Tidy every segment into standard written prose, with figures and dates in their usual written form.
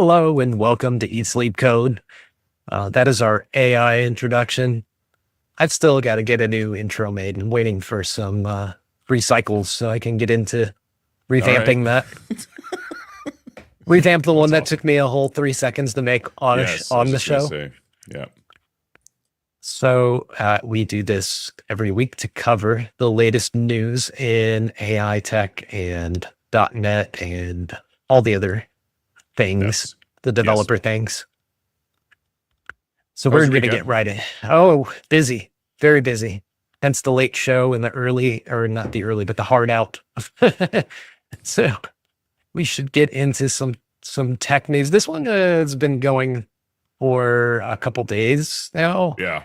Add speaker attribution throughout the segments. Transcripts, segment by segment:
Speaker 1: Hello and welcome to Eat Sleep Code. That is our AI introduction. I've still got to get a new intro made and waiting for some free cycles so I can get into revamping that. Revamp the one that took me a whole 3 seconds to make on the show.
Speaker 2: Yeah.
Speaker 1: So we do this every week to cover the latest news in AI tech and .NET and all the other things, the developer things. So we're going to get right in. Oh, busy, very busy. Hence the late show and the early, or not the early, but the hard out. So we should get into some tech news. This one has been going for a couple days now.
Speaker 2: Yeah.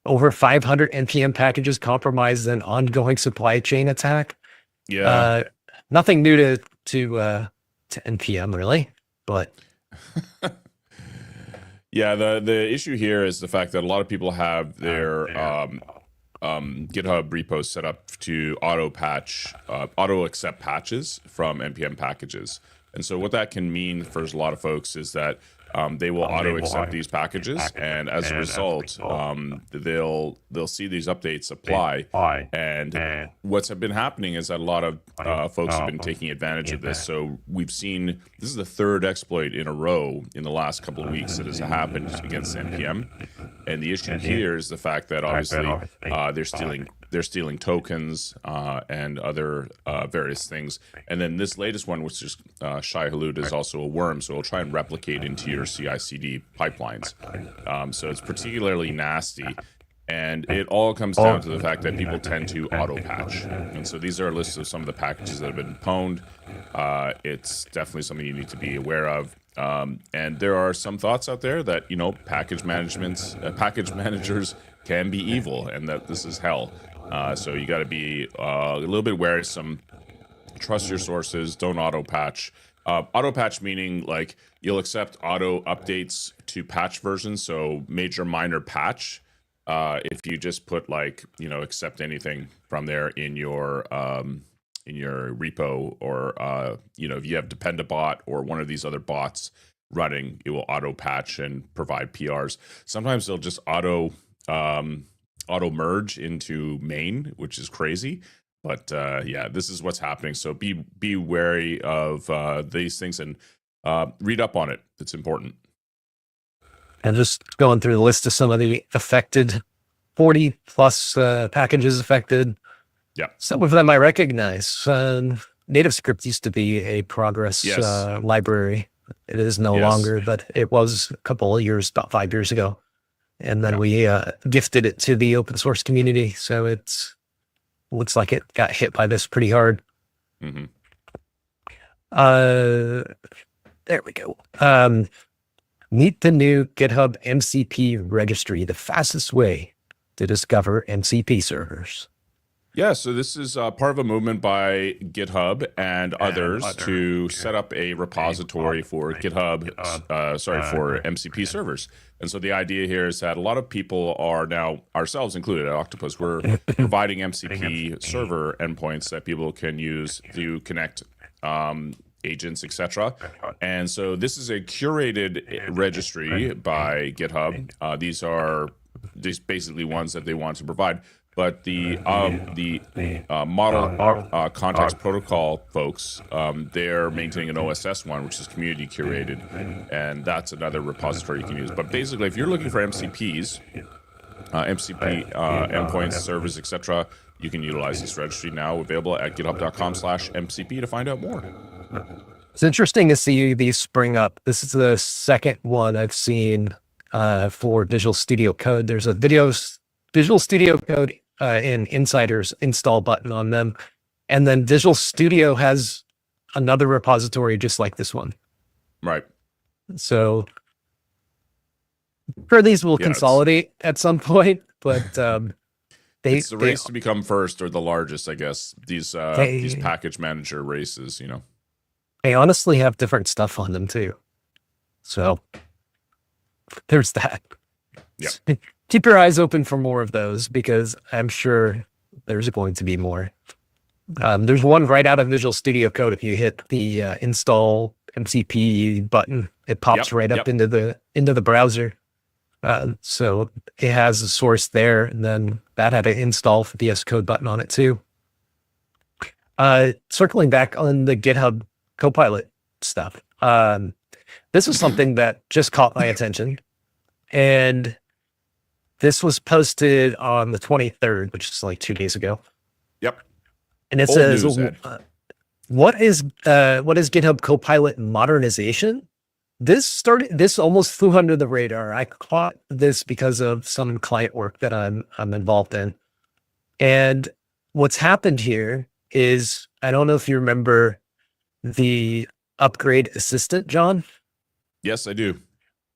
Speaker 1: Over 500 NPM packages compromised an ongoing supply chain attack.
Speaker 2: Yeah.
Speaker 1: Nothing new to NPM really, but
Speaker 2: yeah, the issue here is the fact that a lot of people have their GitHub repos set up to auto accept patches from NPM packages. And so what that can mean for a lot of folks is that they will auto accept these packages, and as a result, they'll see these updates apply. And what's been happening is that a lot of folks have been taking advantage of this. So we've seen this is the third exploit in a row in the last couple of weeks that has happened against NPM. And the issue here is the fact that obviously they're stealing tokens and other various things. And then this latest one, which is Shai Hulud, is also a worm, so it'll try and replicate into your CI/CD pipelines. So it's particularly nasty. And it all comes down to the fact that people tend to auto-patch. And so these are a list of some of the packages that have been pwned. It's definitely something you need to be aware of. And there are some thoughts out there that, package managers can be evil and that this is hell. So you got to be a little bit wary. Trust your sources. Don't auto-patch. Auto-patch meaning like you'll accept auto updates to patch versions. So major, minor patch. If you just put accept anything from there in your repo, or if you have Dependabot or one of these other bots running, it will auto patch and provide PRs. Sometimes they'll just auto merge into main, which is crazy. But this is what's happening. So be wary of these things and read up on it. It's important.
Speaker 1: And just going through the list of some of the affected, 40 plus packages affected.
Speaker 2: Yeah.
Speaker 1: Some of them I recognize. NativeScript used to be a Progress library. It is no longer, but it was a couple of years, about 5 years ago. And then we gifted it to the open source community. So looks like it got hit by this pretty hard.
Speaker 2: Mm-hmm.
Speaker 1: There we go. Meet the new GitHub MCP registry, the fastest way to discover MCP servers.
Speaker 2: Yeah, so this is part of a movement by GitHub and others to set up a repository for GitHub, for MCP servers. And so the idea here is that a lot of people are now, ourselves included at Octopus, we're providing MCP server endpoints that people can use to connect agents, etc. And so this is a curated registry by GitHub. These are just basically ones that they want to provide. But the model context protocol folks, they're maintaining an OSS one, which is community curated, and that's another repository you can use. But basically, if you're looking for MCPs, endpoints, servers, etc., you can utilize this registry now, available at github.com/MCP to find out more.
Speaker 1: It's interesting to see these spring up. This is the second one I've seen for Visual Studio Code. There's a Visual Studio Code in Insider's install button on them. And then Visual Studio has another repository just like this one.
Speaker 2: Right.
Speaker 1: So sure, these will consolidate at some point, but
Speaker 2: it's the race to become first or the largest, I guess. These package manager races,
Speaker 1: They honestly have different stuff on them too. So there's that.
Speaker 2: Yeah.
Speaker 1: Keep your eyes open for more of those because I'm sure there's going to be more. There's one right out of Visual Studio Code. If you hit the install MCP button. It pops right up into the browser. So it has a source there, and then that had an install for VS Code button on it too. Circling back on the GitHub Copilot stuff. This was something that just caught my attention, and this was posted on the 23rd, which is like 2 days ago.
Speaker 2: Yep.
Speaker 1: And it says, what is GitHub Copilot modernization? This almost flew under the radar. I caught this because of some client work that I'm involved in. And what's happened here is, I don't know if you remember the Upgrade Assistant, John.
Speaker 2: Yes, I do.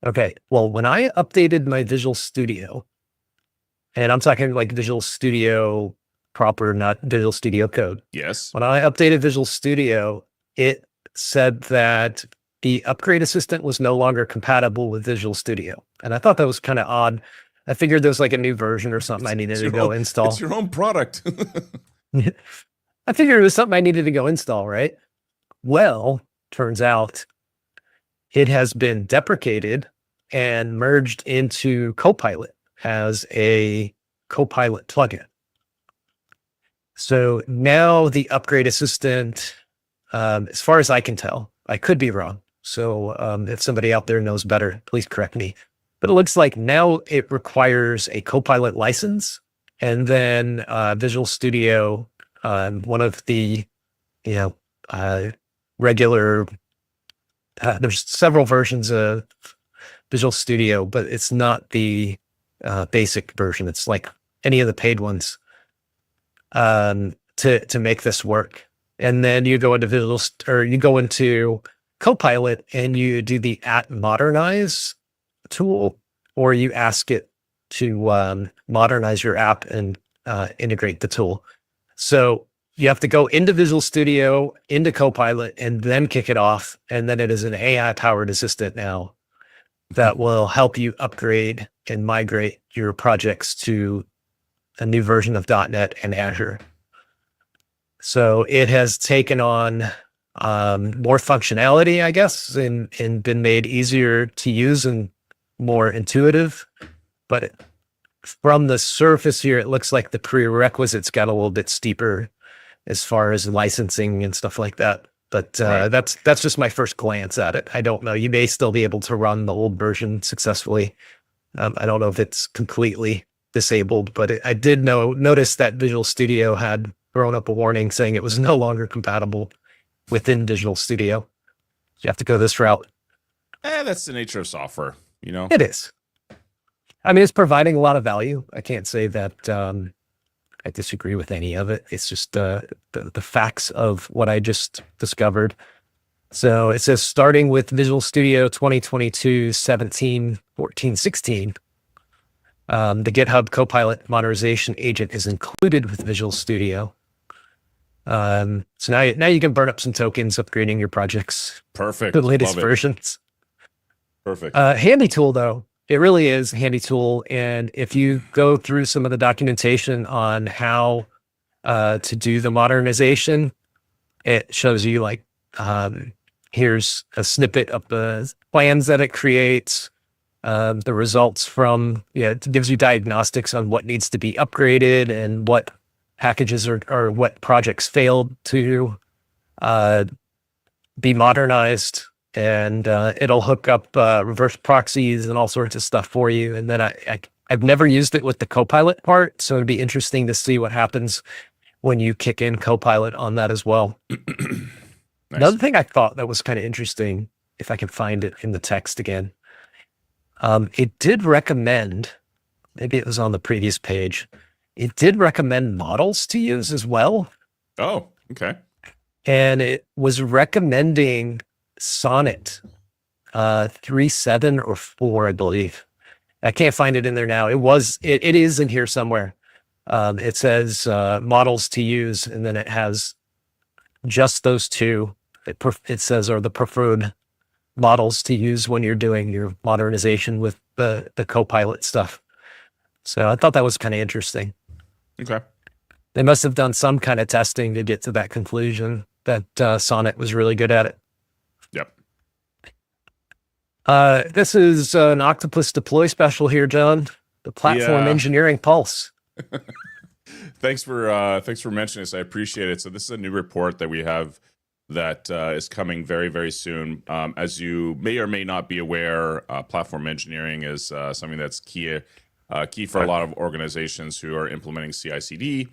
Speaker 1: Okay. Well, when I updated my Visual Studio, and I'm talking like Visual Studio proper, not Visual Studio Code.
Speaker 2: Yes.
Speaker 1: When I updated Visual Studio, it said that the Upgrade Assistant was no longer compatible with Visual Studio. And I thought that was kind of odd. I figured there was like a new version or something I needed to go install.
Speaker 2: It's your own product.
Speaker 1: I figured it was something I needed to go install, right? Well, turns out it has been deprecated and merged into Copilot as a Copilot plugin. So now the Upgrade Assistant, as far as I can tell, I could be wrong. So if somebody out there knows better, please correct me. But it looks like now it requires a Copilot license, and then Visual Studio, one of the, regular, there's several versions of Visual Studio, but it's not the basic version. It's like any of the paid ones to make this work. And then you go into Copilot and you do the @modernize tool, or you ask it to modernize your app and integrate the tool. So you have to go into Visual Studio, into Copilot, and then kick it off. And then it is an AI-powered assistant now that will help you upgrade and migrate your projects to a new version of .NET and Azure. So it has taken on more functionality, I guess, and been made easier to use and more intuitive. But from the surface here, it looks like the prerequisites got a little bit steeper as far as licensing and stuff like that. But
Speaker 2: Right.
Speaker 1: that's just my first glance at it. I don't know. You may still be able to run the old version successfully. I don't know if it's completely disabled, but I did notice that Visual Studio had thrown up a warning saying it was no longer compatible within Visual Studio. You have to go this route.
Speaker 2: That's the nature of software, you know?
Speaker 1: It is. I mean, it's providing a lot of value. I can't say that I disagree with any of it. It's just the facts of what I just discovered. So it says, starting with Visual Studio 2022, 17, 14, 16, the GitHub Copilot modernization agent is included with Visual Studio. So now you can burn up some tokens, upgrading your projects.
Speaker 2: Perfect.
Speaker 1: The latest
Speaker 2: Love it.
Speaker 1: versions.
Speaker 2: Perfect.
Speaker 1: Handy tool though. It really is a handy tool. And if you go through some of the documentation on how to do the modernization, it shows you like, here's a snippet of the plans that it creates, the results from, it gives you diagnostics on what needs to be upgraded and what packages or what projects failed to be modernized. And it'll hook up reverse proxies and all sorts of stuff for you. And then I've never used it with the Copilot part, so it'd be interesting to see what happens when you kick in Copilot on that as well.
Speaker 2: Nice.
Speaker 1: Another thing I thought that was kind of interesting, if I can find it in the text again, it did recommend, maybe it was on the previous page, it did recommend models to use as well.
Speaker 2: Oh, okay.
Speaker 1: And it was recommending Sonnet 3.7 or 4, I believe. I can't find it in there now. It is in here somewhere. It says models to use, and then it has just those two. It says are the preferred models to use when you're doing your modernization with the Copilot stuff. So I thought that was kind of interesting.
Speaker 2: Okay.
Speaker 1: They must have done some kind of testing to get to that conclusion that Sonnet was really good at it.
Speaker 2: Yep.
Speaker 1: This is an Octopus Deploy special here, John. The Platform
Speaker 2: Yeah.
Speaker 1: Engineering Pulse.
Speaker 2: Thanks for mentioning this. I appreciate it. So this is a new report that we have that is coming very, very soon. As you may or may not be aware, platform engineering is something that's key for a lot of organizations who are implementing CI/CD.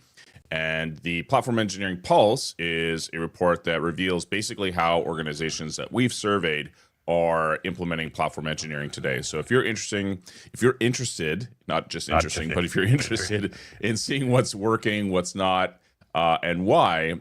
Speaker 2: And the Platform Engineering Pulse is a report that reveals basically how organizations that we've surveyed are implementing platform engineering today. So if you're interested, not just interesting, but if you're interested in seeing what's working, what's not, and why,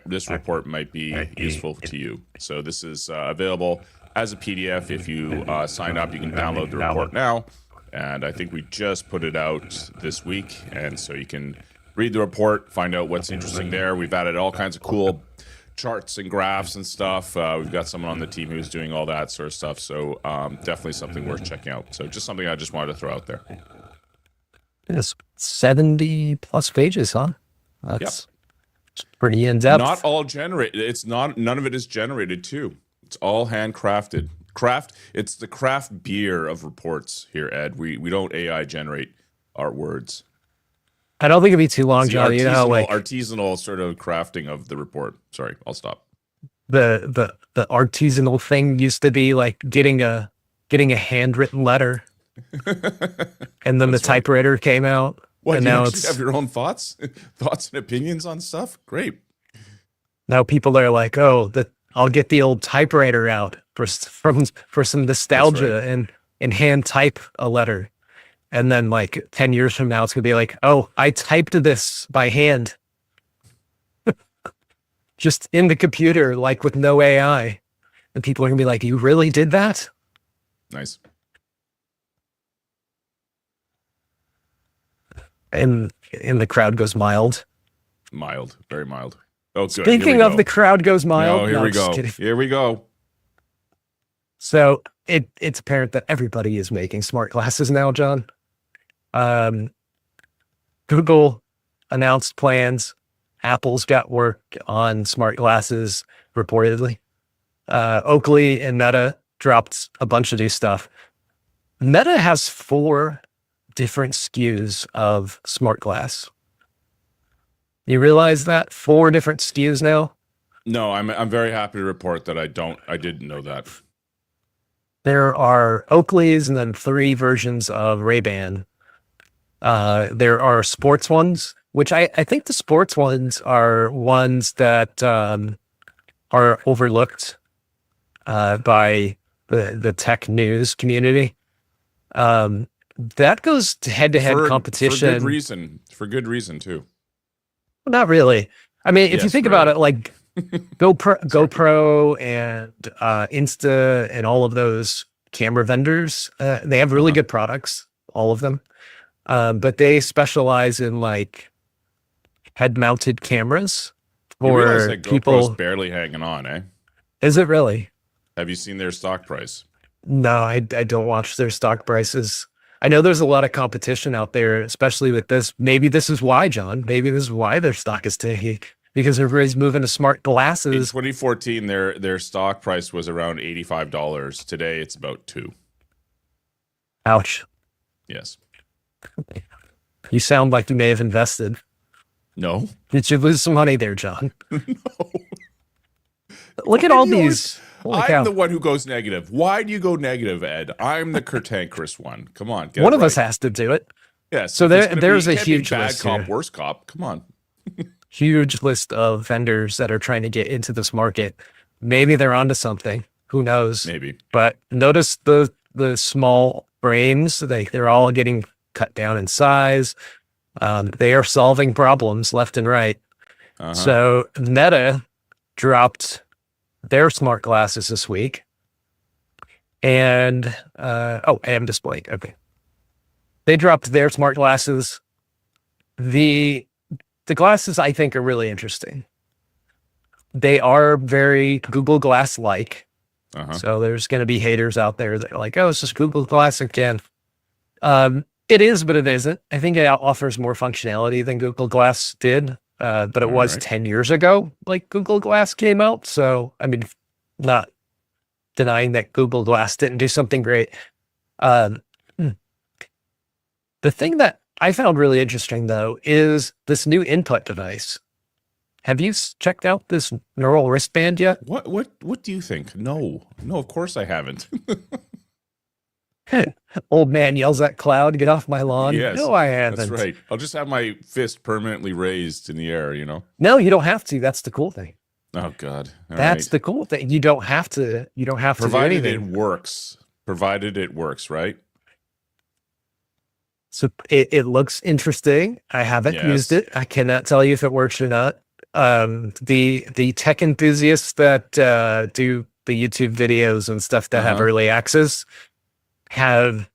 Speaker 2: this report might be useful to you. So this is available as a PDF. If you sign up, you can download the report now. And I think we just put it out this week. And so you can read the report, find out what's interesting there. We've added all kinds of cool charts and graphs and stuff. We've got someone on the team who's doing all that sort of stuff. So definitely something worth checking out. So just something I just wanted to throw out there.
Speaker 1: It's 70 plus pages, huh? That's pretty in depth.
Speaker 2: Not all generated. None of it is generated too. It's all handcrafted. It's the craft beer of reports here, Ed. We don't AI generate our words.
Speaker 1: I don't think it'd be too long, John. You know, like
Speaker 2: artisanal sort of crafting of the report. Sorry, I'll stop.
Speaker 1: The artisanal thing used to be like getting a handwritten letter, and then the typewriter came out.
Speaker 2: What?
Speaker 1: And
Speaker 2: you
Speaker 1: now
Speaker 2: have your own thoughts and opinions on stuff. Great.
Speaker 1: Now people are like, oh, I'll get the old typewriter out for some nostalgia and hand type a letter. And then like 10 years from now, it's going to be like, oh, I typed this by hand. Just in the computer, like with no AI. And people are going to be like, you really did that?
Speaker 2: Nice.
Speaker 1: And the crowd goes mild.
Speaker 2: Mild, very mild. Oh, good.
Speaker 1: Speaking of the crowd goes mild.
Speaker 2: No, here we go. Here we go.
Speaker 1: So it's apparent that everybody is making smart glasses now, John. Google announced plans. Apple's got work on smart glasses, reportedly. Oakley and Meta dropped a bunch of new stuff. Meta has 4 different SKUs of smart glass. You realize that? 4 different SKUs now?
Speaker 2: No, I'm very happy to report that I didn't know that.
Speaker 1: There are Oakleys and then 3 versions of Ray-Ban. There are sports ones, which I think the sports ones are ones that are overlooked by the tech news community. That goes to head-to-head competition.
Speaker 2: For good reason too.
Speaker 1: Not really. I mean, if you think about it, like GoPro and Insta and all of those camera vendors, they have really good products, all of them. But they specialize in like head-mounted cameras for people.
Speaker 2: GoPro's barely hanging on, eh?
Speaker 1: Is it really?
Speaker 2: Have you seen their stock price?
Speaker 1: No, I don't watch their stock prices. I know there's a lot of competition out there, especially with this. Maybe this is why, John. Maybe this is why their stock is tanking, because everybody's moving to smart glasses.
Speaker 2: In 2014, their stock price was around $85. Today, it's about $2.
Speaker 1: Ouch.
Speaker 2: Yes.
Speaker 1: You sound like you may have invested.
Speaker 2: No.
Speaker 1: Did you lose some money there, John?
Speaker 2: No.
Speaker 1: Look at all these.
Speaker 2: I'm the one who goes negative. Why do you go negative, Ed? I'm the cantankerous one. Come on.
Speaker 1: One of us has to do it.
Speaker 2: Yes.
Speaker 1: So there's a huge
Speaker 2: bad
Speaker 1: list
Speaker 2: cop,
Speaker 1: here.
Speaker 2: worst cop. Come on.
Speaker 1: Huge list of vendors that are trying to get into this market. Maybe they're onto something. Who knows?
Speaker 2: Maybe.
Speaker 1: But notice the small frames. They're all getting cut down in size. They are solving problems left and right. So Meta dropped their smart glasses this week, and AM Display. Okay, they dropped their smart glasses. The glasses I think are really interesting. They are very Google Glass like. So there's going to be haters out there that are like, oh, it's just Google Glass again. It is, but it isn't. I think it offers more functionality than Google Glass did. But it was 10 years ago, like Google Glass came out. So, I mean, denying that Google Glass didn't do something great. Um, the thing that I found really interesting, though, is this new input device. Have you checked out this neural wristband yet?
Speaker 2: What do you think? No, of course I haven't.
Speaker 1: Old man yells at cloud, get off my lawn.
Speaker 2: Yes,
Speaker 1: no, I haven't.
Speaker 2: That's right. I'll just have my fist permanently raised in the air,
Speaker 1: No, you don't have to. That's the cool thing.
Speaker 2: Oh God.
Speaker 1: That's the cool thing. You don't have to
Speaker 2: Provided
Speaker 1: do
Speaker 2: it
Speaker 1: anything.
Speaker 2: works. Provided it works, right?
Speaker 1: So it looks interesting. I haven't used it. I cannot tell you if it works or not. The tech enthusiasts that do the YouTube videos and stuff that have early access have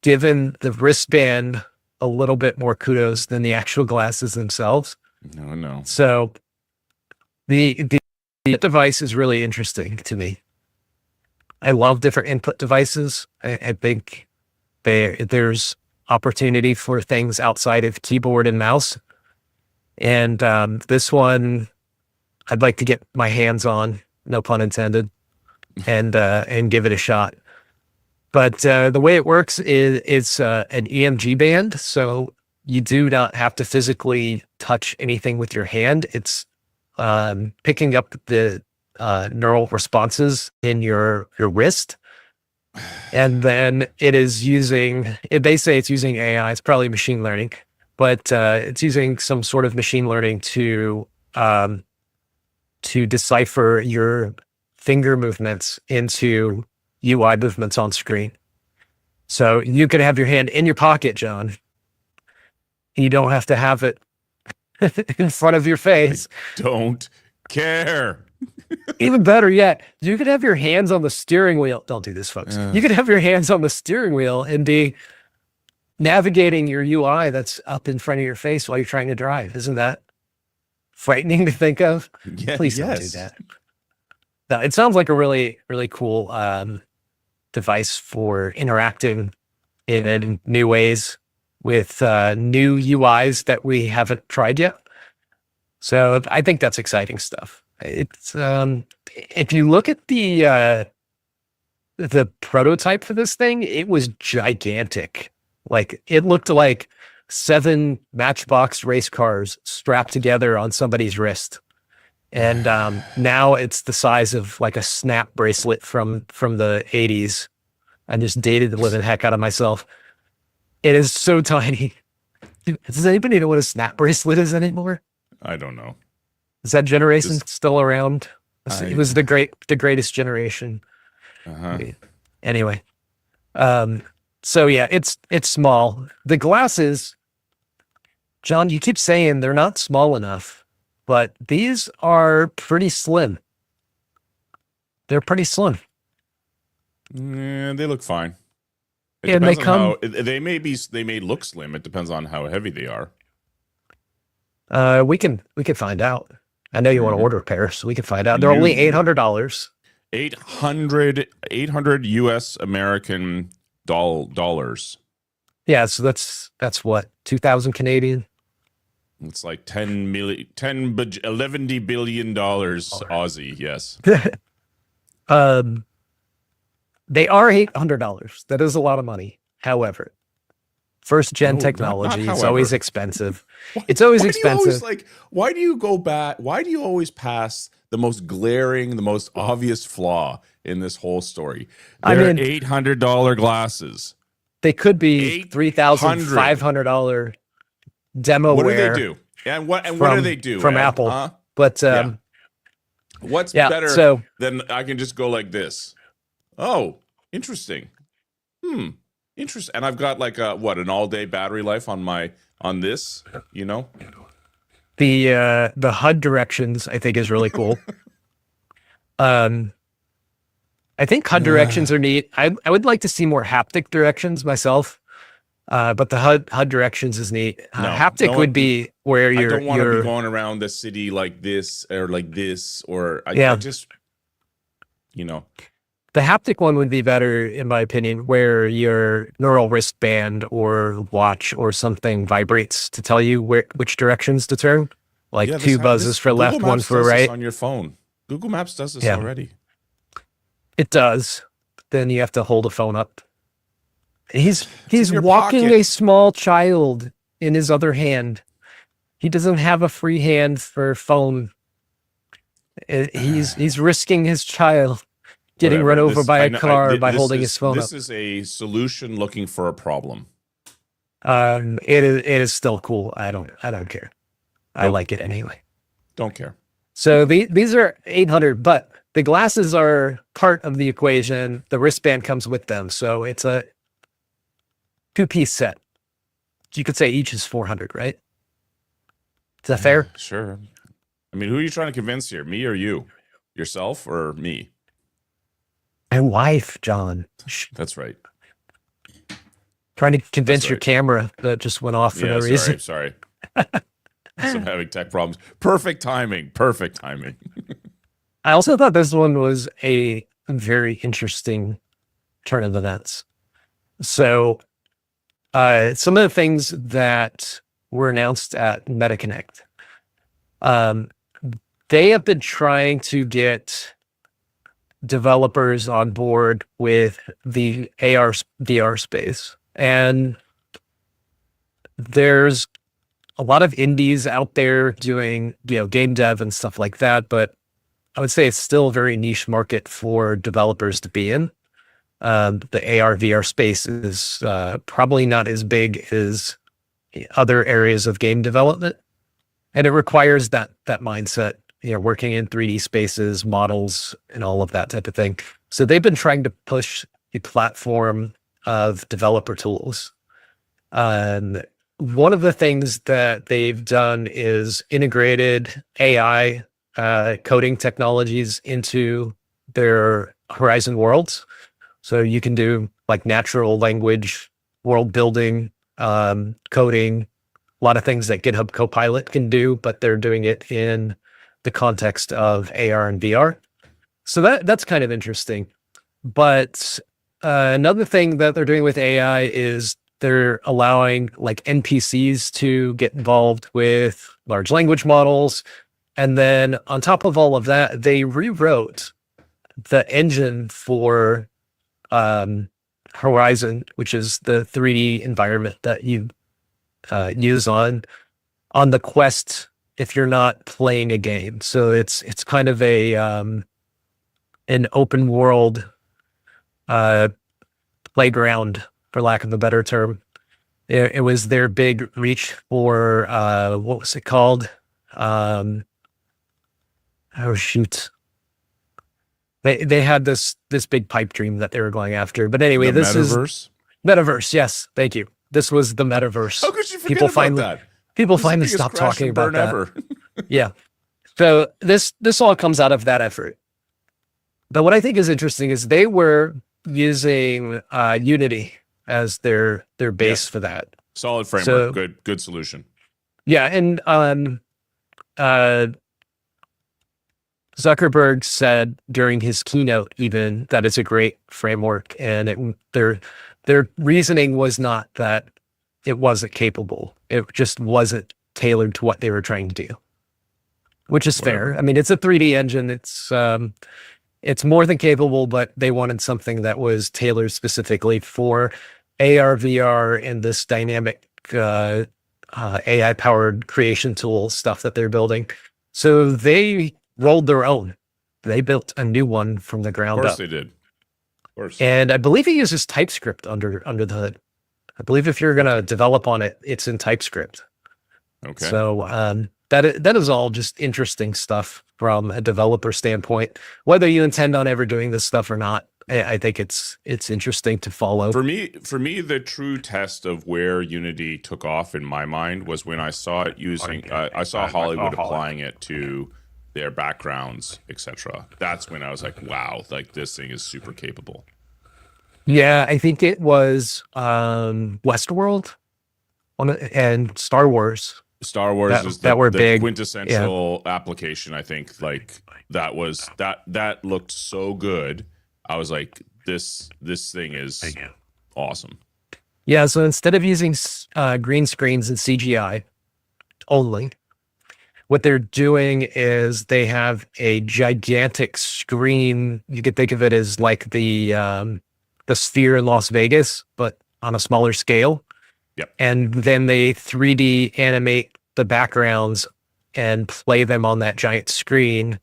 Speaker 1: given the wristband a little bit more kudos than the actual glasses themselves.
Speaker 2: No.
Speaker 1: So the device is really interesting to me. I love different input devices. I think there's opportunity for things outside of keyboard and mouse. And this one, I'd like to get my hands on, no pun intended, and give it a shot. But the way it works is it's an EMG band, so you do not have to physically touch anything with your hand. It's picking up the neural responses in your wrist. And then they say it's using AI, it's probably machine learning, but it's using some sort of machine learning to decipher your finger movements into UI movements on screen. So you could have your hand in your pocket, John. You don't have to have it in front of your face.
Speaker 2: I don't care.
Speaker 1: Even better yet, you could have your hands on the steering wheel. Don't do this, folks. You could have your hands on the steering wheel and be navigating your UI that's up in front of your face while you're trying to drive. Isn't that frightening to think of?
Speaker 2: Yeah,
Speaker 1: Please don't do that. No, it sounds like a really, really cool device for interacting in new ways with new UIs that we haven't tried yet. So I think that's exciting stuff. It's if you look at the prototype for this thing, it was gigantic. Like it looked like 7 Matchbox race cars strapped together on somebody's wrist. And now it's the size of like a Snap bracelet from the 80s. I just dated the living heck out of myself. It is so tiny. Does anybody know what a Snap bracelet is anymore?
Speaker 2: I don't know.
Speaker 1: Is that generation still around? It was the greatest generation. Anyway, so yeah, it's small. The glasses, John, you keep saying they're not small enough, but these are pretty slim. They're pretty slim.
Speaker 2: Yeah, they look fine.
Speaker 1: And
Speaker 2: they may look slim. It depends on how heavy they are.
Speaker 1: We can find out. I know you want to order a pair, so we can find out. They're only $800.
Speaker 2: 800 US American dollars.
Speaker 1: Yeah, so that's what, 2,000 Canadian?
Speaker 2: It's like 11 billion dollars Aussie, yes.
Speaker 1: They are $800. That is a lot of money. However, first gen technology is always expensive. It's always expensive.
Speaker 2: Why do you go back? Why do you always pass the most glaring, the most obvious flaw in this whole story? They're $800 glasses.
Speaker 1: They could be $3,500 demo.
Speaker 2: What do they do? And what do they do
Speaker 1: from Apple? But
Speaker 2: what's better than I can just go like this? Oh, interesting. Interesting. And I've got like an all-day battery life on this, you know?
Speaker 1: The HUD directions I think is really cool. I think HUD directions are neat. I would like to see more haptic directions myself. But the HUD directions is neat. Haptic would be where you're. I
Speaker 2: don't want to be going around the city like this or like this, or I just, you know.
Speaker 1: The haptic one would be better, in my opinion, where your neural wristband or watch or something vibrates to tell you which directions to turn. Like 2 buzzes for left, 1 for right.
Speaker 2: On your phone. Google Maps does this already.
Speaker 1: It does. Then you have to hold a phone up. He's
Speaker 2: your
Speaker 1: walking
Speaker 2: pocket.
Speaker 1: a small child in his other hand. He doesn't have a free hand for phone. He's risking his child getting run over by a car by holding his phone up.
Speaker 2: This is a solution looking for a problem.
Speaker 1: It is still cool. I don't care. I like it anyway.
Speaker 2: Don't care.
Speaker 1: So these are 800, but the glasses are part of the equation. The wristband comes with them, so it's a 2-piece set. You could say each is 400, right? Is that fair?
Speaker 2: Sure. I mean, who are you trying to convince here? Me or you? Yourself or me?
Speaker 1: My wife, John.
Speaker 2: That's right.
Speaker 1: Trying to convince your camera that just went off for no reason.
Speaker 2: Sorry. I'm having tech problems. Perfect timing.
Speaker 1: I also thought this one was a very interesting turn of events. So some of the things that were announced at MetaConnect, they have been trying to get developers on board with the AR VR space. And there's a lot of indies out there doing, game dev and stuff like that, but I would say it's still a very niche market for developers to be in. The AR VR space is probably not as big as other areas of game development, and it requires that mindset, working in 3D spaces, models, and all of that type of thing. So they've been trying to push a platform of developer tools. And one of the things that they've done is integrated AI coding technologies into their Horizon worlds. So you can do like natural language, world building, coding, a lot of things that GitHub Copilot can do, but they're doing it in the context of AR and VR. So that's kind of interesting. But another thing that they're doing with AI is they're allowing like NPCs to get involved with large language models. And then on top of all of that, they rewrote the engine for Horizon, which is the 3D environment that you use on the Quest if you're not playing a game. So it's kind of a an open world playground, for lack of a better term. It was their big reach for what was it called? Oh shoot. They had this big pipe dream that they were going after. But anyway,
Speaker 2: the
Speaker 1: this
Speaker 2: metaverse?
Speaker 1: is Metaverse. Yes, thank you. This was the metaverse.
Speaker 2: How could you forget about that?
Speaker 1: People finally stopped talking about that. Yeah. So this all comes out of that effort. But what I think is interesting is they were using Unity as their base for that.
Speaker 2: Solid framework. So, good solution.
Speaker 1: Yeah, and Zuckerberg said during his keynote even that it's a great framework, and their reasoning was not that it wasn't capable. It just wasn't tailored to what they were trying to do, which is fair. I mean, it's a 3D engine. It's more than capable, but they wanted something that was tailored specifically for AR, VR, and this dynamic AI-powered creation tool stuff that they're building. So they rolled their own. They built a new one from the ground up.
Speaker 2: Of course they did. Of course.
Speaker 1: And I believe he uses TypeScript under the hood. I believe if you're going to develop on it, it's in TypeScript.
Speaker 2: Okay.
Speaker 1: So that is all just interesting stuff from a developer standpoint. Whether you intend on ever doing this stuff or not, I think it's interesting to follow.
Speaker 2: For me, the true test of where Unity took off in my mind was when I saw it using. I saw Hollywood applying it to their backgrounds, etc. That's when I was like, wow, like this thing is super capable.
Speaker 1: Yeah, I think it was Westworld and Star Wars.
Speaker 2: Star Wars is
Speaker 1: that were
Speaker 2: the
Speaker 1: big
Speaker 2: quintessential application. I think like that was that looked so good. I was like, this thing is awesome.
Speaker 1: Yeah, so instead of using green screens and CGI only, what they're doing is they have a gigantic screen. You could think of it as like the Sphere in Las Vegas, but on a smaller scale.
Speaker 2: Yep.
Speaker 1: And then they 3D animate the backgrounds and play them on that giant screen.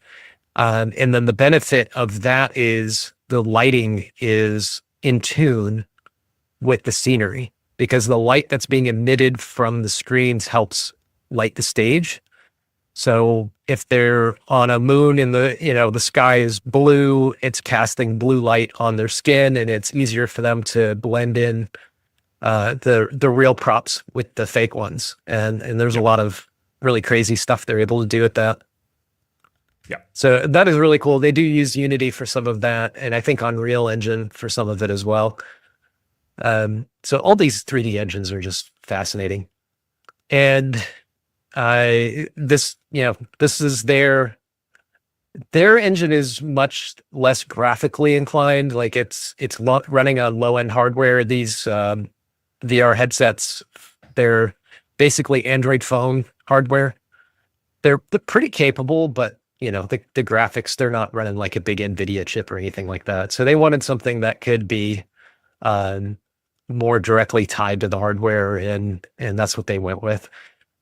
Speaker 1: And then the benefit of that is the lighting is in tune with the scenery, because the light that's being emitted from the screens helps light the stage. So if they're on a moon and the sky is blue, it's casting blue light on their skin, and it's easier for them to blend in the real props with the fake ones. And there's a lot of really crazy stuff they're able to do with that.
Speaker 2: Yeah.
Speaker 1: So that is really cool. They do use Unity for some of that, and I think Unreal Engine for some of it as well. So all these 3D engines are just fascinating. And this is their engine is much less graphically inclined. Like it's running on low end hardware. These VR headsets, they're basically Android phone hardware. They're pretty capable, but the graphics, they're not running like a big NVIDIA chip or anything like that. So they wanted something that could be more directly tied to the hardware, and that's what they went with.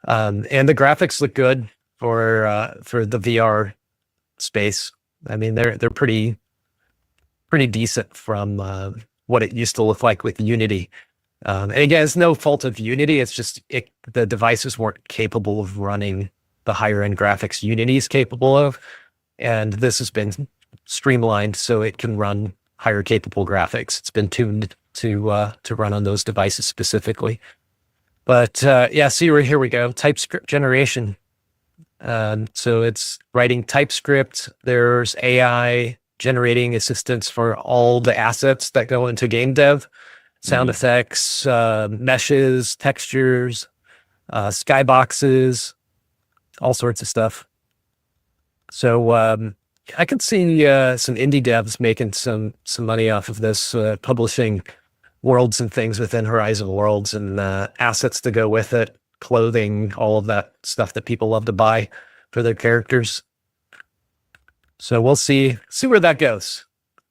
Speaker 1: And the graphics look good for the VR space. I mean, they're pretty decent from what it used to look like with Unity. And again, it's no fault of Unity. It's just the devices weren't capable of running the higher end graphics Unity is capable of, and this has been streamlined so it can run higher capable graphics. It's been tuned to run on those devices specifically. But yeah, see, here we go. TypeScript generation. So it's writing TypeScript. There's AI generating assistance for all the assets that go into game dev, sound effects, meshes, textures, skyboxes, all sorts of stuff. So I could see some indie devs making some money off of this, publishing worlds and things within Horizon Worlds, and assets to go with it, clothing, all of that stuff that people love to buy for their characters. So we'll see where that goes.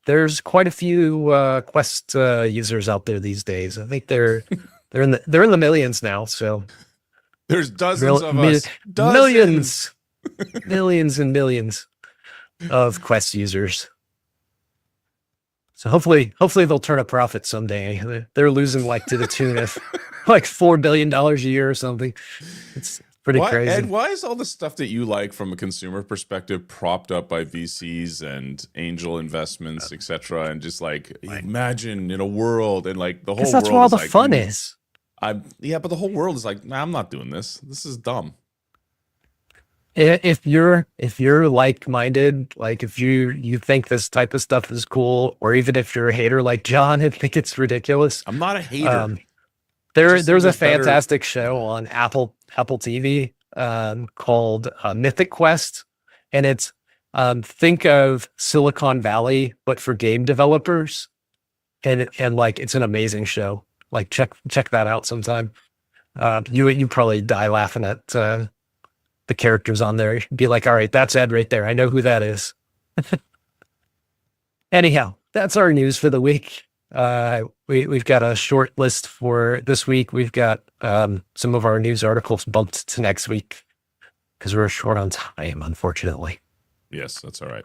Speaker 1: There's quite a few Quest users out there these days. I think they're in the millions now. So
Speaker 2: there's dozens of us,
Speaker 1: millions and millions of Quest users. So hopefully they'll turn a profit someday. They're losing like to the tune of like $4 billion a year or something. It's pretty crazy.
Speaker 2: Ed, why is all the stuff that you like from a consumer perspective propped up by VCs and angel investments, etc.? And just like imagine in a world, and like the whole world.
Speaker 1: That's where all the fun is.
Speaker 2: Yeah, but the whole world is like, nah, I'm not doing this. This is dumb.
Speaker 1: If you're like-minded, like if you think this type of stuff is cool, or even if you're a hater like John and think it's ridiculous.
Speaker 2: I'm not a hater.
Speaker 1: There's a fantastic show on Apple TV called Mythic Quest, and it's think of Silicon Valley but for game developers, and like it's an amazing show. Like check that out sometime. You probably die laughing at the characters on there. You'd be like, all right, that's Ed right there. I know who that is. Anyhow, that's our news for the week. We've got a short list for this week. We've got some of our news articles bumped to next week because we're short on time, unfortunately.
Speaker 2: Yes, that's all right.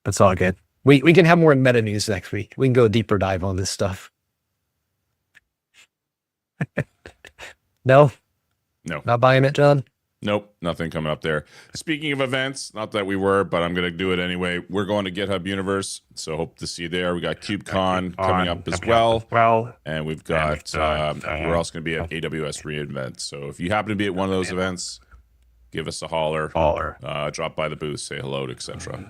Speaker 1: That's all good. We can have more meta news next week. We can go a deeper dive on this stuff. No, not buying it, John.
Speaker 2: Nope, nothing coming up there. Speaking of events, not that we were, but I'm going to do it anyway. We're going to GitHub Universe, so hope to see you there. We got KubeCon coming up as well. And we've got, we're also going to be at AWS reInvent. So if you happen to be at one of those events, give us a holler. Drop by the booth, say hello, etc.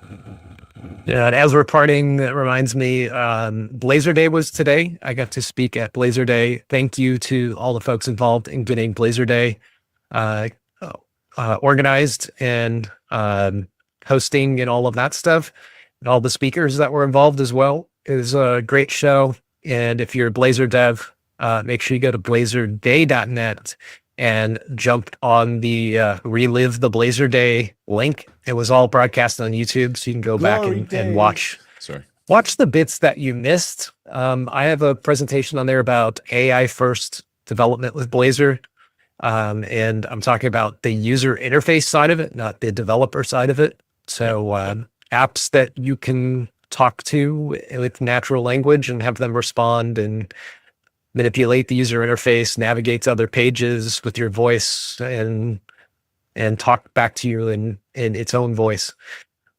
Speaker 1: Yeah, and as we're parting, that reminds me, Blazor Day was today. I got to speak at Blazor Day. Thank you to all the folks involved in getting Blazor Day organized and hosting and all of that stuff, and all the speakers that were involved as well. It was a great show. And if you're a Blazor dev, make sure you go to blazorday.net and jumped on the Relive the Blazer Day link. It was all broadcast on YouTube, so you can go back and watch the bits that you missed. I have a presentation on there about AI first development with Blazor. And I'm talking about the user interface side of it, not the developer side of it. So apps that you can talk to with natural language and have them respond and manipulate the user interface, navigate to other pages with your voice and talk back to you in its own voice.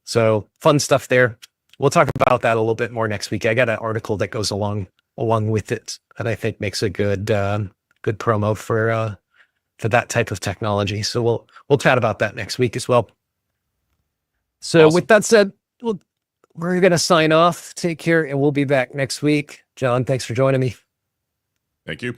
Speaker 1: So fun stuff there. We'll talk about that a little bit more next week. I got an article that goes along with it that I think makes a good promo for that type of technology. So we'll chat about that next week as well. So With that said, we're going to sign off. Take care, and we'll be back next week. John, thanks for joining me.
Speaker 2: Thank you.